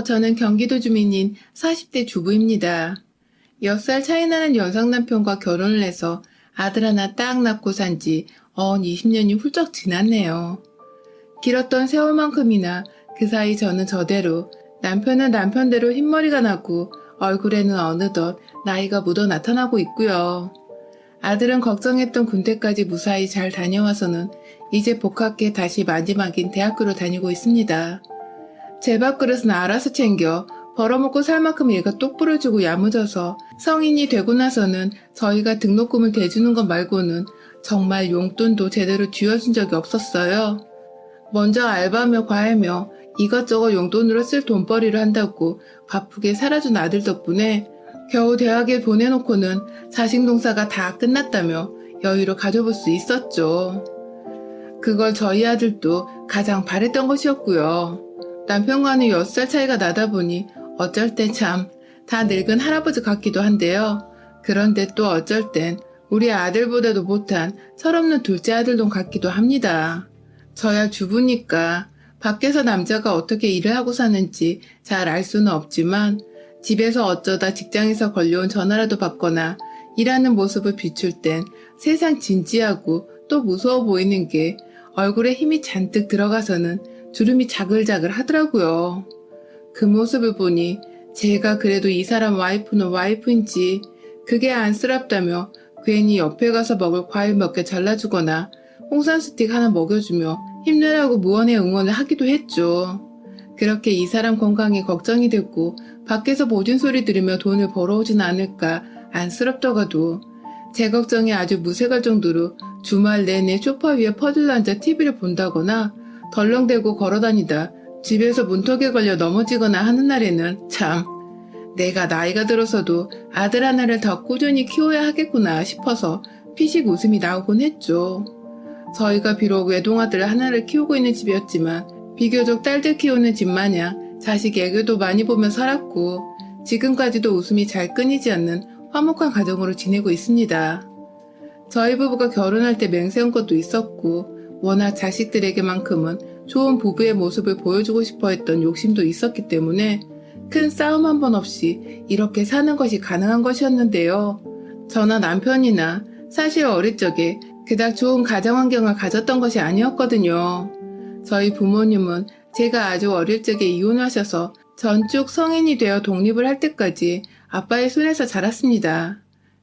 안녕하세요. 저는 경기도 주민인 40대 주부입니다. 10살 차이 나는 여성 남편과 결혼을 해서 아들 하나 딱 낳고 산지 20년이 훌쩍 지났네요. 길었던 세월만큼이나 그 사이 저는 저대로, 남편은 남편대로 흰머리가 나고 얼굴에는 어느덧 나이가 묻어 나타나고 있고요. 아들은 걱정했던 군대까지 무사히 잘 다녀와서는 이제 복학해 다시 마지막인 대학교로 다니고 있습니다. 제 밥그릇은 알아서 챙겨 벌어먹고 살 만큼 얘가 똑부러지고 야무져서 성인이 되고 나서는 저희가 등록금을 대주는 것 말고는 정말 용돈도 제대로 쥐어준 적이 없었어요. 먼저 알바며 과외며 이것저것 용돈으로 쓸 돈벌이를 한다고 바쁘게 살아준 아들 덕분에 겨우 대학에 보내놓고는 자식 농사가 다 끝났다며 여유를 가져볼 수 있었죠. 그걸 저희 아들도 가장 바랬던 것이었고요. 남편과는 6살 차이가 나다 보니 어쩔 땐 참 다 늙은 할아버지 같기도 한데요. 그런데 또 어쩔 땐 우리 아들보다도 못한 철없는 둘째 아들 놈 같기도 합니다. 저야 주부니까 밖에서 남자가 어떻게 일을 하고 사는지 잘 알 수는 없지만 집에서 어쩌다 직장에서 걸려온 전화라도 받거나 일하는 모습을 비출 땐 세상 진지하고 또 무서워 보이는 게 얼굴에 힘이 잔뜩 들어가서는 주름이 자글자글 하더라고요. 그 모습을 보니 제가 그래도 이 사람 와이프는 와이프인지 그게 안쓰럽다며 괜히 옆에 가서 먹을 과일 몇 개 잘라주거나 홍삼 스틱 하나 먹여주며 힘내라고 무언의 응원을 하기도 했죠. 그렇게 이 사람 건강이 걱정이 됐고 밖에서 모진 소리 들으며 돈을 벌어오진 않을까 안쓰럽다가도 제 걱정이 아주 무색할 정도로 주말 내내 소파 위에 퍼들러 앉아 TV를 본다거나 덜렁대고 걸어다니다 집에서 문턱에 걸려 넘어지거나 하는 날에는 참 내가 나이가 들어서도 아들 하나를 더 꾸준히 키워야 하겠구나 싶어서 피식 웃음이 나오곤 했죠. 저희가 비록 외동아들 하나를 키우고 있는 집이었지만 비교적 딸들 키우는 집 마냥 자식 애교도 많이 보며 살았고 지금까지도 웃음이 잘 끊이지 않는 화목한 가정으로 지내고 있습니다. 저희 부부가 결혼할 때 맹세한 것도 있었고 워낙 자식들에게만큼은 좋은 부부의 모습을 보여주고 싶어 했던 욕심도 있었기 때문에 큰 싸움 한 번 없이 이렇게 사는 것이 가능한 것이었는데요. 저나 남편이나 사실 어릴 적에 그닥 좋은 가정 환경을 가졌던 것이 아니었거든요. 저희 부모님은 제가 아주 어릴 적에 이혼하셔서 전쭉 성인이 되어 독립을 할 때까지 아빠의 손에서 자랐습니다.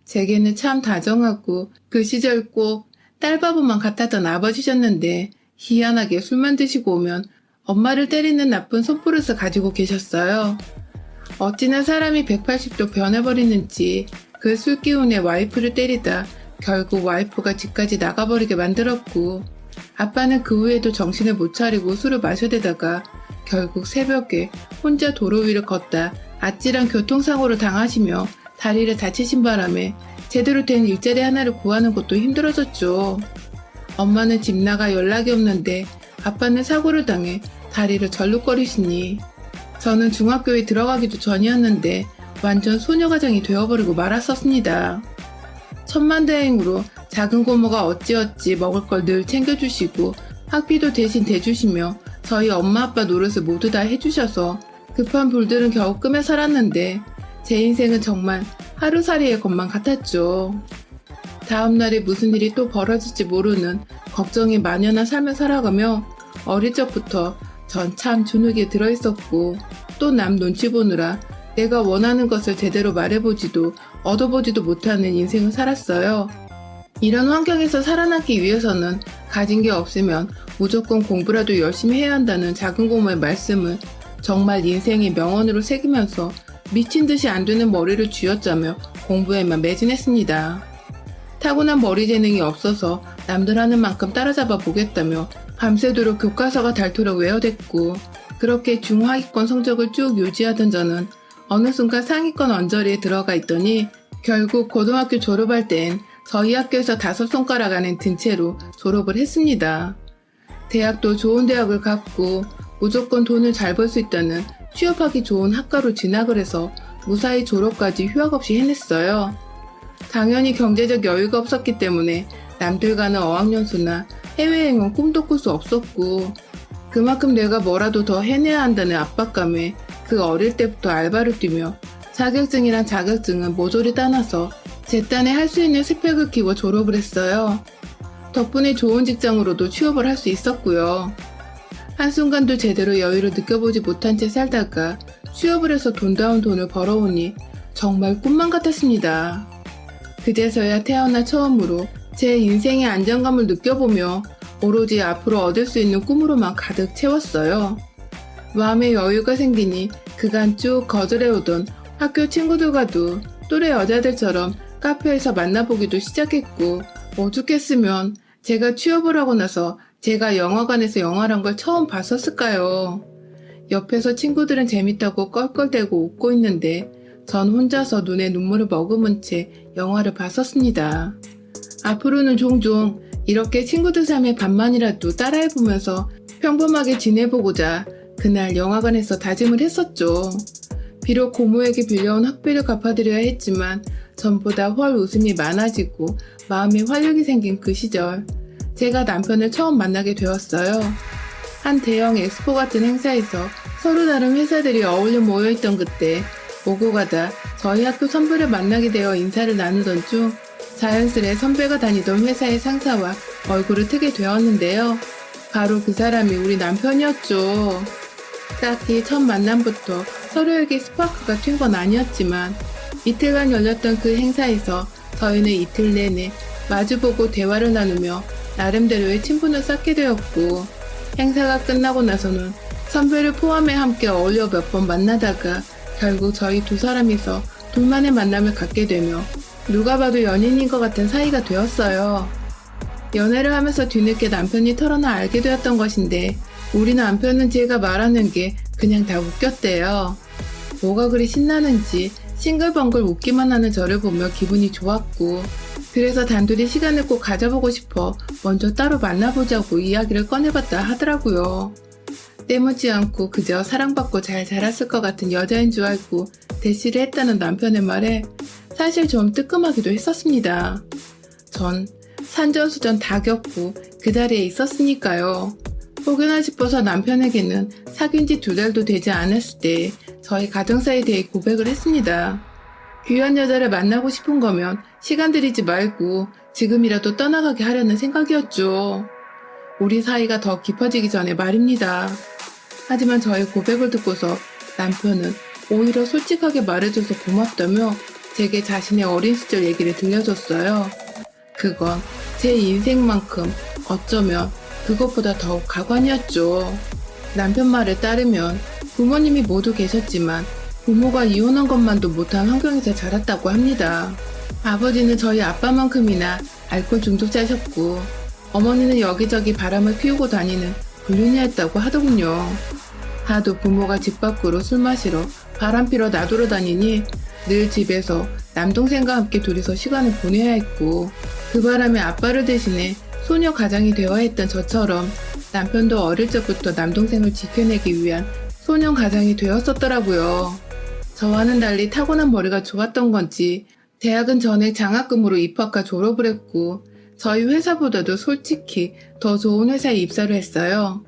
제게는 참 다정하고 그 시절 꼭 딸바보만 같았던 아버지셨는데 희한하게 술만 드시고 오면 엄마를 때리는 나쁜 손버릇을 가지고 계셨어요. 어찌나 사람이 180도 변해버리는지 그 술 기운에 와이프를 때리다 결국 와이프가 집까지 나가버리게 만들었고 아빠는 그 후에도 정신을 못 차리고 술을 마셔대다가 결국 새벽에 혼자 도로 위를 걷다 아찔한 교통사고를 당하시며 다리를 다치신 바람에 제대로 된 일자리 하나를 구하는 것도 힘들어졌죠. 엄마는 집 나가 연락이 없는데 아빠는 사고를 당해 다리를 절룩거리시니 저는 중학교에 들어가기도 전이었는데 완전 소녀가정이 되어버리고 말았었습니다. 천만다행으로 작은 고모가 어찌어찌 먹을 걸 늘 챙겨주시고 학비도 대신 대주시며 저희 엄마 아빠 노릇을 모두 다 해주셔서 급한 불들은 겨우 끄며 살았는데 제 인생은 정말 하루살이의 것만 같았죠. 다음날에 무슨 일이 또 벌어질지 모르는 걱정이 만연한 삶을 살아가며 어릴 적부터 전 참 주눅에 들어있었고 또 남 눈치 보느라 내가 원하는 것을 제대로 말해보지도 얻어보지도 못하는 인생을 살았어요. 이런 환경에서 살아남기 위해서는 가진 게 없으면 무조건 공부라도 열심히 해야 한다는 작은 고모의 말씀을 정말 인생의 명언으로 새기면서 미친 듯이 안 되는 머리를 쥐어짜며 공부에만 매진했습니다. 타고난 머리 재능이 없어서 남들 하는 만큼 따라잡아 보겠다며 밤새도록 교과서가 닳도록 외워댔고 그렇게 중하위권 성적을 쭉 유지하던 저는 어느 순간 상위권 언저리에 들어가 있더니 결국 고등학교 졸업할 땐 저희 학교에서 5손가락 안에 든 채로 졸업을 했습니다. 대학도 좋은 대학을 갔고 무조건 돈을 잘 벌 수 있다는 취업하기 좋은 학과로 진학을 해서 무사히 졸업까지 휴학 없이 해냈어요. 당연히 경제적 여유가 없었기 때문에 남들과는 어학연수나 해외여행은 꿈도 꿀 수 없었고 그만큼 내가 뭐라도 더 해내야 한다는 압박감에 그 어릴 때부터 알바를 뛰며 자격증이란 자격증은 모조리 따놔서 제 딴에 할 수 있는 스펙을 키워 졸업을 했어요. 덕분에 좋은 직장으로도 취업을 할 수 있었고요. 한순간도 제대로 여유를 느껴보지 못한 채 살다가 취업을 해서 돈다운 돈을 벌어오니 정말 꿈만 같았습니다. 그제서야 태어나 처음으로 제 인생의 안정감을 느껴보며 오로지 앞으로 얻을 수 있는 꿈으로만 가득 채웠어요. 마음의 여유가 생기니 그간 쭉 거절해오던 학교 친구들과도 또래 여자들처럼 카페에서 만나보기도 시작했고, 오죽했으면 제가 취업을 하고 나서 제가 영화관에서 영화란 걸 처음 봤었을까요? 옆에서 친구들은 재밌다고 껄껄대고 웃고 있는데 전 혼자서 눈에 눈물을 머금은 채 영화를 봤었습니다. 앞으로는 종종 이렇게 친구들 삶의 반만이라도 따라해보면서 평범하게 지내보고자 그날 영화관에서 다짐을 했었죠. 비록 고모에게 빌려온 학비를 갚아드려야 했지만 전보다 훨 웃음이 많아지고 마음에 활력이 생긴 그 시절, 제가 남편을 처음 만나게 되었어요. 한 대형 엑스포 같은 행사에서 서로 다른 회사들이 어울려 모여있던 그때 오고 가다 저희 학교 선배를 만나게 되어 인사를 나누던 중 자연스레 선배가 다니던 회사의 상사와 얼굴을 트게 되었는데요. 바로 그 사람이 우리 남편이었죠. 딱히 첫 만남부터 서로에게 스파크가 튄 건 아니었지만 이틀간 열렸던 그 행사에서 저희는 이틀 내내 마주보고 대화를 나누며 나름대로의 친분을 쌓게 되었고, 행사가 끝나고 나서는 선배를 포함해 함께 어울려 몇 번 만나다가 결국 저희 두 사람이서 둘만의 만남을 갖게 되며 누가 봐도 연인인 것 같은 사이가 되었어요. 연애를 하면서 뒤늦게 남편이 털어놔 알게 되었던 것인데 우리 남편은 제가 말하는 게 그냥 다 웃겼대요. 뭐가 그리 신나는지 싱글벙글 웃기만 하는 저를 보며 기분이 좋았고, 그래서 단둘이 시간을 꼭 가져보고 싶어 먼저 따로 만나보자고 이야기를 꺼내봤다 하더라고요. 때묻지 않고 그저 사랑받고 잘 자랐을 것 같은 여자인 줄 알고 대시를 했다는 남편의 말에 사실 좀 뜨끔하기도 했었습니다. 전 산전수전 다 겪고 그 자리에 있었으니까요. 혹여나 싶어서 남편에게는 사귄 지 2달도 되지 않았을 때 저희 가정사에 대해 고백을 했습니다. 귀한 여자를 만나고 싶은 거면 시간 들이지 말고 지금이라도 떠나가게 하려는 생각이었죠. 우리 사이가 더 깊어지기 전에 말입니다. 하지만 저의 고백을 듣고서 남편은 오히려 솔직하게 말해줘서 고맙다며 제게 자신의 어린 시절 얘기를 들려줬어요. 그건 제 인생만큼 어쩌면 그것보다 더욱 가관이었죠. 남편 말에 따르면 부모님이 모두 계셨지만 부모가 이혼한 것만도 못한 환경에서 자랐다고 합니다. 아버지는 저희 아빠만큼이나 알코올 중독자셨고 어머니는 여기저기 바람을 피우고 다니는 불륜이었다고 하더군요. 하도 부모가 집 밖으로 술 마시러 바람 피러 나돌아 다니니 늘 집에서 남동생과 함께 둘이서 시간을 보내야 했고, 그 바람에 아빠를 대신해 소녀 가장이 되어야 했던 저처럼 남편도 어릴 적부터 남동생을 지켜내기 위한 소년 가장이 되었었더라고요. 저와는 달리 타고난 머리가 좋았던 건지 대학은 전액 장학금으로 입학과 졸업을 했고 저희 회사보다도 솔직히 더 좋은 회사에 입사를 했어요.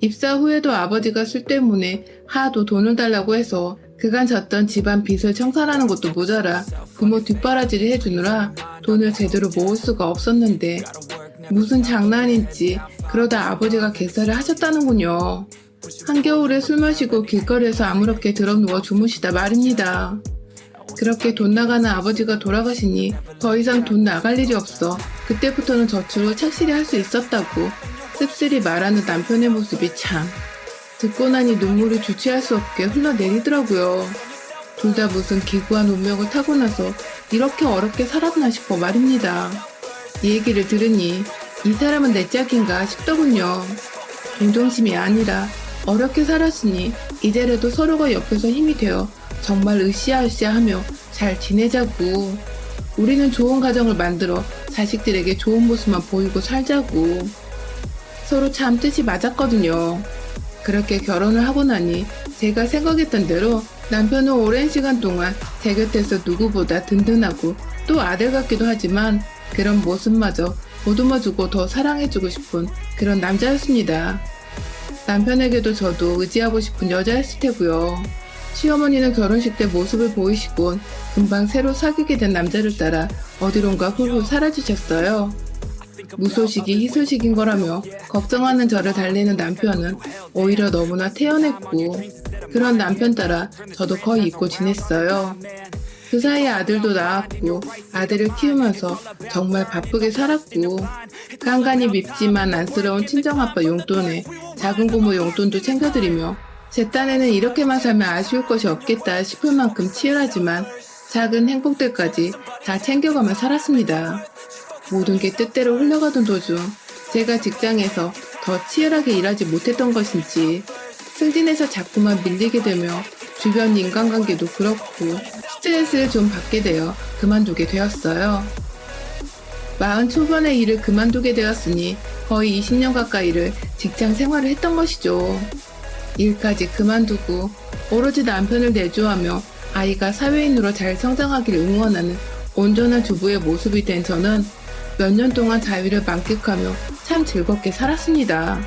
입사 후에도 아버지가 술 때문에 하도 돈을 달라고 해서 그간 졌던 집안 빚을 청산하는 것도 모자라 부모 뒷바라지를 해주느라 돈을 제대로 모을 수가 없었는데 무슨 장난인지 그러다 아버지가 객사를 하셨다는군요. 한겨울에 술 마시고 길거리에서 아무렇게 드러누워 주무시다 말입니다. 그렇게 돈 나가는 아버지가 돌아가시니 더 이상 돈 나갈 일이 없어 그때부터는 저축을 착실히 할 수 있었다고 씁쓸히 말하는 남편의 모습이 참 듣고 나니 눈물이 주체할 수 없게 흘러내리더라고요. 둘 다 무슨 기구한 운명을 타고 나서 이렇게 어렵게 살았나 싶어 말입니다. 이 얘기를 들으니 이 사람은 내 짝인가 싶더군요. 동정심이 아니라 어렵게 살았으니 이제라도 서로가 옆에서 힘이 되어 정말 으쌰으쌰하며 잘 지내자고, 우리는 좋은 가정을 만들어 자식들에게 좋은 모습만 보이고 살자고. 서로 참 뜻이 맞았거든요. 그렇게 결혼을 하고 나니 제가 생각했던 대로 남편은 오랜 시간 동안 제 곁에서 누구보다 든든하고 또 아들 같기도 하지만 그런 모습마저 보듬어주고 더 사랑해주고 싶은 그런 남자였습니다. 남편에게도 저도 의지하고 싶은 여자였을 테고요. 시어머니는 결혼식 때 모습을 보이시곤 금방 새로 사귀게 된 남자를 따라 어디론가 훌훌 사라지셨어요. 무소식이 희소식인 거라며 걱정하는 저를 달래는 남편은 오히려 너무나 태연했고, 그런 남편 따라 저도 거의 잊고 지냈어요. 그 사이에 아들도 낳았고 아들을 키우면서 정말 바쁘게 살았고, 간간히 밉지만 안쓰러운 친정아빠 용돈에 작은 고모 용돈도 챙겨드리며 제 딴에는 이렇게만 살면 아쉬울 것이 없겠다 싶을 만큼 치열하지만 작은 행복들까지 다 챙겨가며 살았습니다. 모든 게 뜻대로 흘러가던 도중 제가 직장에서 더 치열하게 일하지 못했던 것인지 승진해서 자꾸만 밀리게 되며 주변 인간관계도 그렇고 스트레스를 좀 받게 되어 그만두게 되었어요. 40 초반에 일을 그만두게 되었으니 거의 20년 가까이를 직장 생활을 했던 것이죠. 일까지 그만두고 오로지 남편을 내조하며 아이가 사회인으로 잘 성장하길 응원하는 온전한 주부의 모습이 된 저는 몇 년 동안 자유를 만끽하며 참 즐겁게 살았습니다.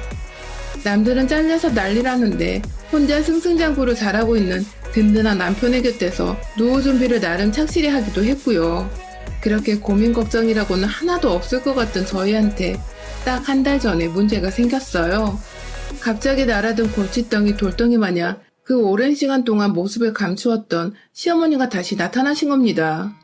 남들은 잘려서 난리라는데 혼자 승승장구로 잘하고 있는 든든한 남편의 곁에서 노후 준비를 나름 착실히 하기도 했고요. 그렇게 고민 걱정이라고는 하나도 없을 것 같던 저희한테 딱 한 달 전에 문제가 생겼어요. 갑자기 날아든 골칫덩이 돌덩이 마냥 그 오랜 시간 동안 모습을 감추었던 시어머니가 다시 나타나신 겁니다.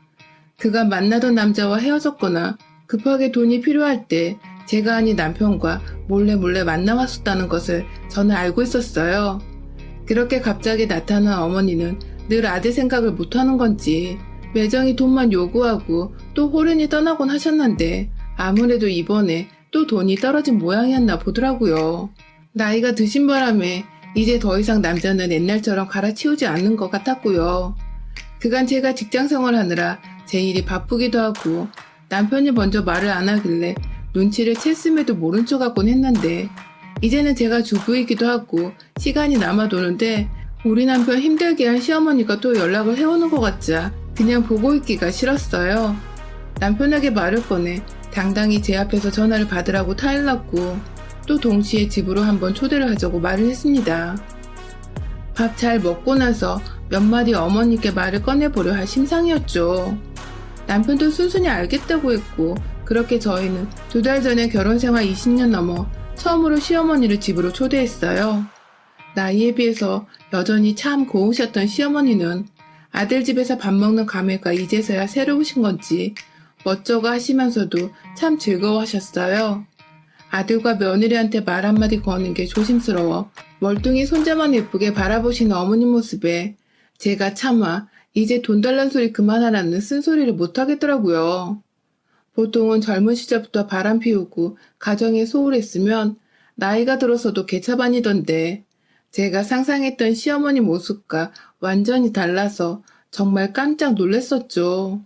그가 만나던 남자와 헤어졌거나 급하게 돈이 필요할 때 제가 아닌 남편과 몰래 만나왔었다는 것을 저는 알고 있었어요. 그렇게 갑자기 나타난 어머니는 늘 아들 생각을 못하는 건지 매정히 돈만 요구하고 또 호련히 떠나곤 하셨는데 아무래도 이번에 또 돈이 떨어진 모양이었나 보더라고요. 나이가 드신 바람에 이제 더 이상 남자는 옛날처럼 갈아치우지 않는 것 같았고요. 그간 제가 직장 생활하느라 제 일이 바쁘기도 하고 남편이 먼저 말을 안 하길래 눈치를 챘음에도 모른 척하곤 했는데 이제는 제가 주부이기도 하고 시간이 남아도는데 우리 남편 힘들게 한 시어머니가 또 연락을 해오는 것 같자 그냥 보고 있기가 싫었어요. 남편에게 말을 꺼내 당당히 제 앞에서 전화를 받으라고 타일렀고 또 동시에 집으로 한번 초대를 하자고 말을 했습니다. 밥 잘 먹고 나서 몇 마디 어머니께 말을 꺼내보려 할 심상이었죠. 남편도 순순히 알겠다고 했고 그렇게 저희는 2달 전에 결혼생활 20년 넘어 처음으로 시어머니를 집으로 초대했어요. 나이에 비해서 여전히 참 고우셨던 시어머니는 아들 집에서 밥 먹는 감회가 이제서야 새로우신 건지 멋쩍어 하시면서도 참 즐거워하셨어요. 아들과 며느리한테 말 한마디 거는 게 조심스러워 멀뚱히 손자만 예쁘게 바라보시는 어머니 모습에 제가 차마 이제 돈 달란 소리 그만하라는 쓴소리를 못하겠더라고요. 보통은 젊은 시절부터 바람 피우고 가정에 소홀했으면 나이가 들어서도 개차반이던데 제가 상상했던 시어머니 모습과 완전히 달라서 정말 깜짝 놀랐었죠.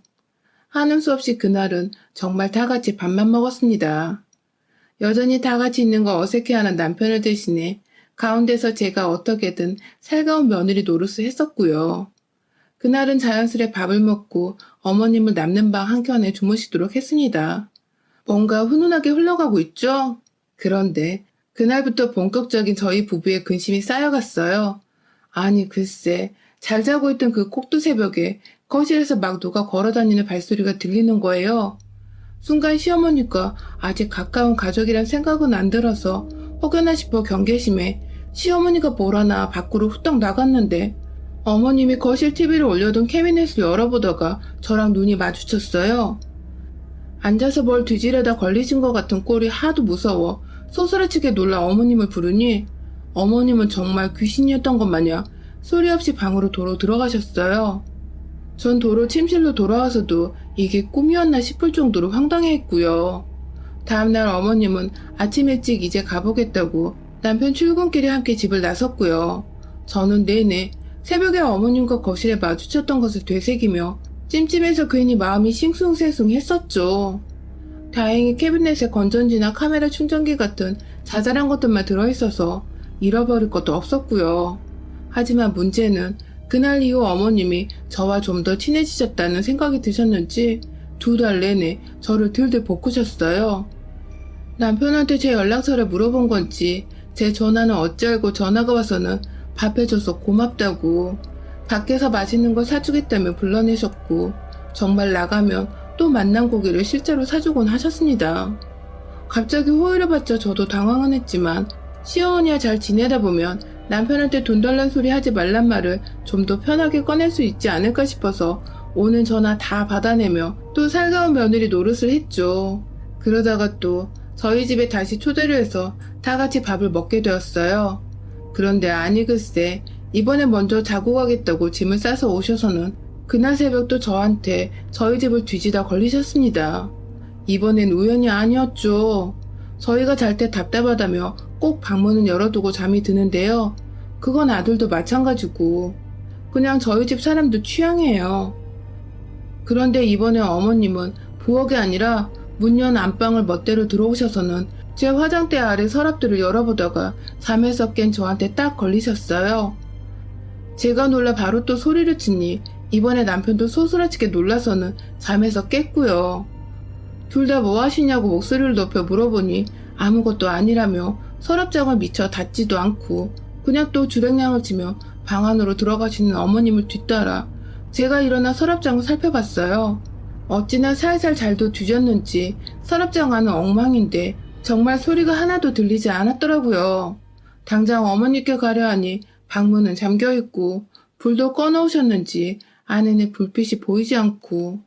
하는 수 없이 그날은 정말 다 같이 밥만 먹었습니다. 여전히 다 같이 있는 거 어색해하는 남편을 대신해 가운데서 제가 어떻게든 살가운 며느리 노릇을 했었고요. 그날은 자연스레 밥을 먹고 어머님을 남는 방 한켠에 주무시도록 했습니다. 뭔가 훈훈하게 흘러가고 있죠? 그런데 그날부터 본격적인 저희 부부의 근심이 쌓여갔어요. 아니 글쎄 잘 자고 있던 그 꼭두 새벽에 거실에서 막 누가 걸어다니는 발소리가 들리는 거예요. 순간 시어머니가 아직 가까운 가족이란 생각은 안 들어서 혹여나 싶어 경계심에 시어머니가 뭐라나 밖으로 후딱 나갔는데 어머님이 거실 TV를 올려둔 캐비넷을 열어보다가 저랑 눈이 마주쳤어요. 앉아서 뭘 뒤지려다 걸리신 것 같은 꼴이 하도 무서워 소스라치게 놀라 어머님을 부르니 어머님은 정말 귀신이었던 것 마냥 소리 없이 방으로 도로 들어가셨어요. 전 도로 침실로 돌아와서도 이게 꿈이었나 싶을 정도로 황당해했고요. 다음날 어머님은 아침 일찍 이제 가보겠다고 남편 출근길에 함께 집을 나섰고요. 저는 내내 새벽에 어머님과 거실에 마주쳤던 것을 되새기며 찜찜해서 괜히 마음이 싱숭생숭했었죠. 다행히 캐비넷에 건전지나 카메라 충전기 같은 자잘한 것들만 들어있어서 잃어버릴 것도 없었고요. 하지만 문제는 그날 이후 어머님이 저와 좀 더 친해지셨다는 생각이 드셨는지 2달 내내 저를 들들 볶으셨어요. 남편한테 제 연락처를 물어본 건지 제 전화는 어찌 알고 전화가 와서는 밥해줘서 고맙다고 밖에서 맛있는 거 사주겠다며 불러내셨고 정말 나가면 또 만난 고기를 실제로 사주곤 하셨습니다. 갑자기 호의를 받자 저도 당황은 했지만 시어머니와 잘 지내다 보면 남편한테 돈 달란 소리 하지 말란 말을 좀 더 편하게 꺼낼 수 있지 않을까 싶어서 오는 전화 다 받아내며 또 살가운 며느리 노릇을 했죠. 그러다가 또 저희 집에 다시 초대를 해서 다 같이 밥을 먹게 되었어요. 그런데 아니 글쎄 이번에 먼저 자고 가겠다고 짐을 싸서 오셔서는 그날 새벽 또 저한테 저희 집을 뒤지다 걸리셨습니다. 이번엔 우연이 아니었죠. 저희가 잘 때 답답하다며 꼭 방문은 열어두고 잠이 드는데요. 그건 아들도 마찬가지고 그냥 저희 집 사람도 취향이에요. 그런데 이번에 어머님은 부엌이 아니라 문 연 안방을 멋대로 들어오셔서는 제 화장대 아래 서랍들을 열어보다가 잠에서 깬 저한테 딱 걸리셨어요. 제가 놀라 바로 또 소리를 치니 이번에 남편도 소스라치게 놀라서는 잠에서 깼고요. 둘 다 뭐 하시냐고 목소리를 높여 물어보니 아무것도 아니라며 서랍장을 미처 닫지도 않고 그냥 또 주랭량을 치며 방 안으로 들어가시는 어머님을 뒤따라 제가 일어나 서랍장을 살펴봤어요. 어찌나 살살 잘도 뒤졌는지 서랍장 안은 엉망인데 정말 소리가 하나도 들리지 않았더라고요. 당장 어머니께 가려 하니 방문은 잠겨있고 불도 꺼놓으셨는지 안에는 불빛이 보이지 않고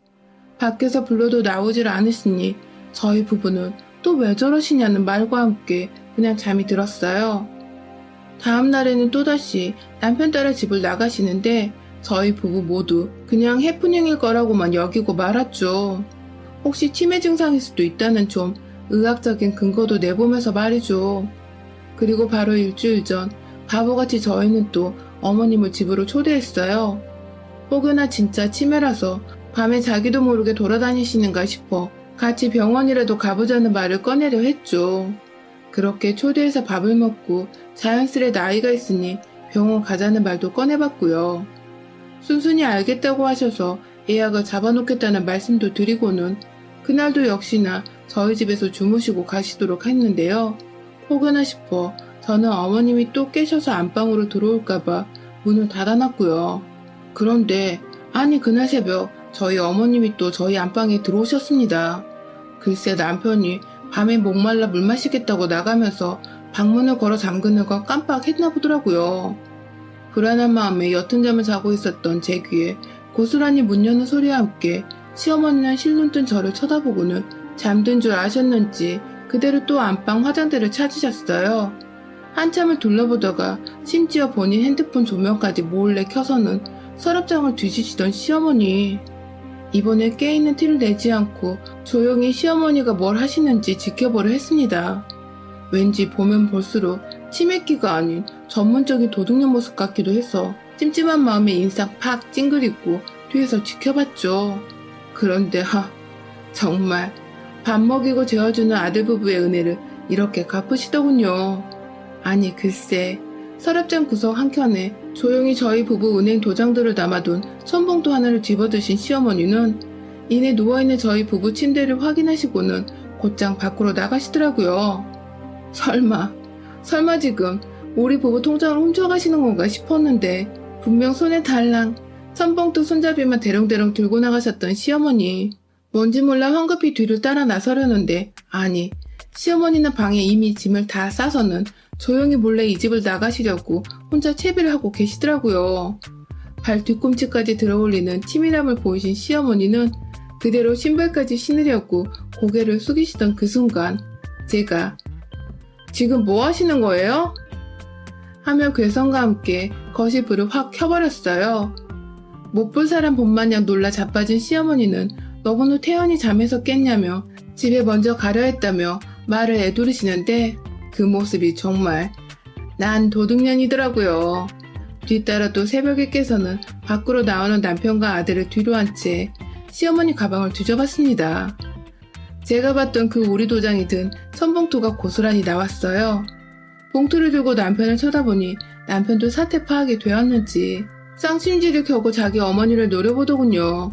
밖에서 불러도 나오질 않으시니 저희 부부는 또 왜 저러시냐는 말과 함께 그냥 잠이 들었어요. 다음 날에는 또다시 남편 따라 집을 나가시는데 저희 부부 모두 그냥 해프닝일 거라고만 여기고 말았죠. 혹시 치매 증상일 수도 있다는 좀 의학적인 근거도 내보면서 말이죠. 그리고 바로 일주일 전 바보같이 저희는 또 어머님을 집으로 초대했어요. 혹여나 진짜 치매라서 밤에 자기도 모르게 돌아다니시는가 싶어 같이 병원이라도 가보자는 말을 꺼내려 했죠. 그렇게 초대해서 밥을 먹고 자연스레 나이가 있으니 병원 가자는 말도 꺼내봤고요. 순순히 알겠다고 하셔서 예약을 잡아놓겠다는 말씀도 드리고는 그날도 역시나 저희 집에서 주무시고 가시도록 했는데요. 혹여나 싶어 저는 어머님이 또 깨셔서 안방으로 들어올까봐 문을 닫아놨고요. 그런데 아니 그날 새벽 저희 어머님이 또 저희 안방에 들어오셨습니다. 글쎄 남편이 밤에 목말라 물 마시겠다고 나가면서 방문을 걸어 잠그는 걸 깜빡했나 보더라고요. 불안한 마음에 옅은 잠을 자고 있었던 제 귀에 고스란히 문 여는 소리와 함께 시어머니는 실눈 뜬 저를 쳐다보고는 잠든 줄 아셨는지 그대로 또 안방 화장대를 찾으셨어요. 한참을 둘러보다가 심지어 본인 핸드폰 조명까지 몰래 켜서는 서랍장을 뒤지시던 시어머니. 이번에 깨있는 티를 내지 않고 조용히 시어머니가 뭘 하시는지 지켜보려 했습니다. 왠지 보면 볼수록 치매기가 아닌 전문적인 도둑년 모습 같기도 해서 찜찜한 마음에 인상 팍 찡그리고 뒤에서 지켜봤죠. 그런데 정말 밥 먹이고 재워주는 아들 부부의 은혜를 이렇게 갚으시더군요. 아니 글쎄 서랍장 구석 한켠에 조용히 저희 부부 은행 도장들을 담아둔 천봉투 하나를 집어드신 시어머니는 이내 누워있는 저희 부부 침대를 확인하시고는 곧장 밖으로 나가시더라고요. 설마 지금 우리 부부 통장을 훔쳐가시는 건가 싶었는데 분명 손에 달랑 천봉투 손잡이만 대롱대롱 들고 나가셨던 시어머니. 뭔지 몰라 황급히 뒤를 따라 나서려는데 아니 시어머니는 방에 이미 짐을 다 싸서는 조용히 몰래 이 집을 나가시려고 혼자 채비를 하고 계시더라고요. 발 뒤꿈치까지 들어올리는 치밀함을 보이신 시어머니는 그대로 신발까지 신으려고 고개를 숙이시던 그 순간 제가 지금 뭐 하시는 거예요? 하며 괴성과 함께 거실 불을 확 켜버렸어요. 못 볼 사람 본마냥 놀라 자빠진 시어머니는 너무나 태연히 잠에서 깼냐며 집에 먼저 가려 했다며 말을 애두르시는데 그 모습이 정말 난 도둑년이더라고요. 뒤따라 또 새벽에 깨서는 밖으로 나오는 남편과 아들을 뒤로 한 채 시어머니 가방을 뒤져봤습니다. 제가 봤던 그 우리 도장이 든 천봉투가 고스란히 나왔어요. 봉투를 들고 남편을 쳐다보니 남편도 사태 파악이 되었는지 쌍심지를 켜고 자기 어머니를 노려보더군요.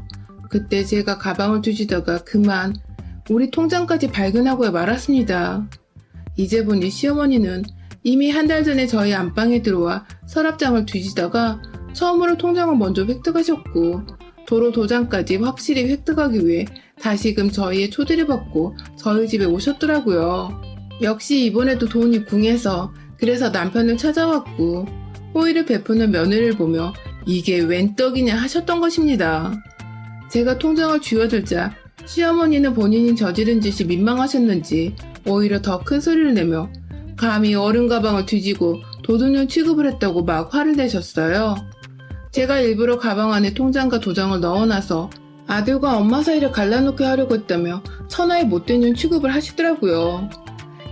그때 제가 가방을 뒤지다가 그만 우리 통장까지 발견하고 말았습니다. 이제 보니 시어머니는 이미 한 달 전에 저희 안방에 들어와 서랍장을 뒤지다가 처음으로 통장을 먼저 획득하셨고 도로 도장까지 확실히 획득하기 위해 다시금 저희의 초대를 받고 저희 집에 오셨더라고요. 역시 이번에도 돈이 궁해서 그래서 남편을 찾아왔고 호의를 베푸는 며느리를 보며 이게 웬 떡이냐 하셨던 것입니다. 제가 통장을 쥐어들자 시어머니는 본인이 저지른 짓이 민망하셨는지 오히려 더 큰 소리를 내며 감히 어른 가방을 뒤지고 도둑년 취급을 했다고 막 화를 내셨어요. 제가 일부러 가방 안에 통장과 도장을 넣어놔서 아들과 엄마 사이를 갈라놓게 하려고 했다며 천하의 못된 년 취급을 하시더라고요.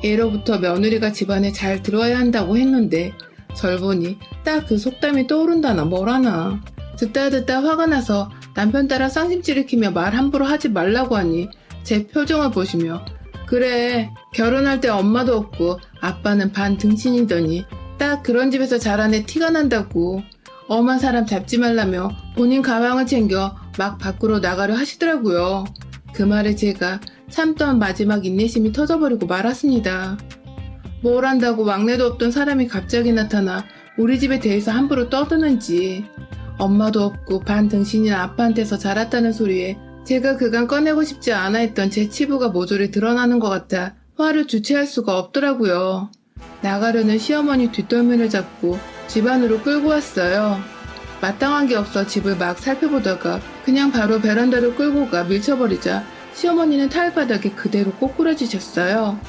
예로부터 며느리가 집안에 잘 들어야 한다고 했는데 절 보니 딱 그 속담이 떠오른다나 뭐라나. 듣다 화가 나서 남편 따라 쌍심지를 키며 말 함부로 하지 말라고 하니 제 표정을 보시며 그래 결혼할 때 엄마도 없고 아빠는 반 등신이더니 딱 그런 집에서 자란 애 티가 난다고 엄한 사람 잡지 말라며 본인 가방을 챙겨 막 밖으로 나가려 하시더라고요. 그 말에 제가 참던 마지막 인내심이 터져버리고 말았습니다. 뭘 한다고 막내도 없던 사람이 갑자기 나타나 우리 집에 대해서 함부로 떠드는지. 엄마도 없고 반등신인 아빠한테서 자랐다는 소리에 제가 그간 꺼내고 싶지 않아 했던 제 치부가 모조리 드러나는 것 같아 화를 주체할 수가 없더라고요. 나가려는 시어머니 뒷덜미를 잡고 집 안으로 끌고 왔어요. 마땅한 게 없어 집을 막 살펴보다가 그냥 바로 베란다로 끌고 가 밀쳐버리자 시어머니는 타일바닥에 그대로 꼬꾸라지셨어요.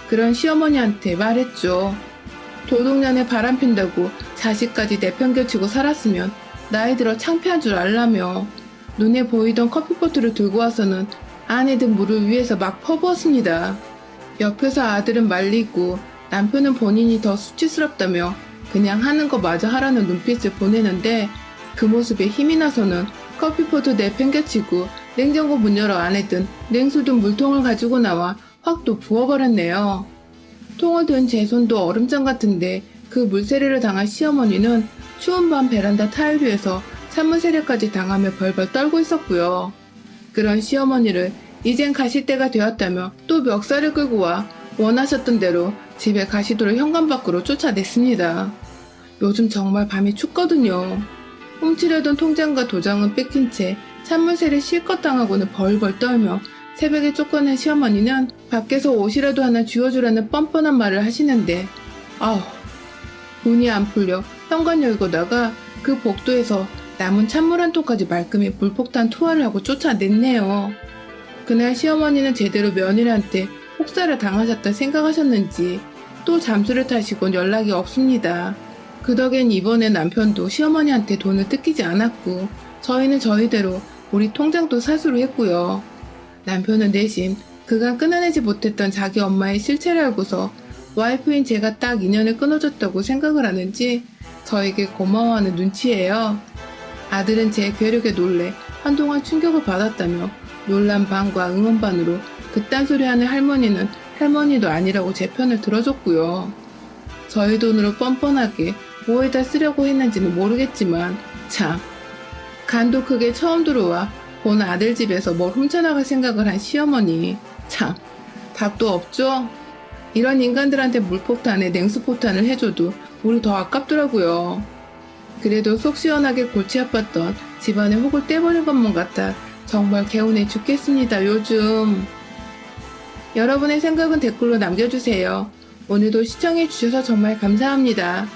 그런 시어머니한테 말했죠. 도둑년에 바람핀다고 자식까지 내팽개치고 살았으면 나이 들어 창피한 줄 알라며 눈에 보이던 커피포트를 들고 와서는 안에 든 물을 위에서 막 퍼부었습니다. 옆에서 아들은 말리고 남편은 본인이 더 수치스럽다며 그냥 하는 거 마저 하라는 눈빛을 보내는데 그 모습에 힘이 나서는 커피포트 내팽개치고 냉장고 문 열어 안에 든 냉수 든 물통을 가지고 나와 확 또 부어버렸네요. 통을 든 제 손도 얼음장 같은데 그 물세례를 당한 시어머니는 추운 밤 베란다 타일 위에서 찬물 세례까지 당하며 벌벌 떨고 있었고요. 그런 시어머니를 이젠 가실 때가 되었다며 또 멱살을 끌고 와 원하셨던 대로 집에 가시도록 현관 밖으로 쫓아냈습니다. 요즘 정말 밤이 춥거든요. 훔치려던 통장과 도장은 뺏긴 채 찬물 세례 실컷 당하고는 벌벌 떨며 새벽에 쫓겨난 시어머니는 밖에서 옷이라도 하나 쥐어주라는 뻔뻔한 말을 하시는데 아우 분이 안 풀려 현관 열고 나가 그 복도에서 남은 찬물 한 통까지 말끔히 불폭탄 투하를 하고 쫓아냈네요. 그날 시어머니는 제대로 며느리한테 혹사를 당하셨다 생각하셨는지 또 잠수를 타시곤 연락이 없습니다. 그 덕엔 이번에 남편도 시어머니한테 돈을 뜯기지 않았고 저희는 저희대로 우리 통장도 사수를 했고요. 남편은 대신 그간 끊어내지 못했던 자기 엄마의 실체를 알고서 와이프인 제가 딱 인연을 끊어줬다고 생각을 하는지 저에게 고마워하는 눈치예요. 아들은 제 괴력에 놀래 한동안 충격을 받았다며 놀란 반과 응원 반으로 그딴 소리 하는 할머니는 할머니도 아니라고 제 편을 들어줬고요. 저희 돈으로 뻔뻔하게 뭐에다 쓰려고 했는지는 모르겠지만 참 간도 크게 처음 들어와 본 아들 집에서 뭘 훔쳐나갈 생각을 한 시어머니 참 답도 없죠? 이런 인간들한테 물폭탄에 냉수폭탄을 해줘도 우리 더 아깝더라고요. 그래도 속 시원하게 골치 아팠던 집안의 혹을 떼버린 것만 같아 정말 개운해 죽겠습니다. 요즘. 여러분의 생각은 댓글로 남겨주세요. 오늘도 시청해주셔서 정말 감사합니다.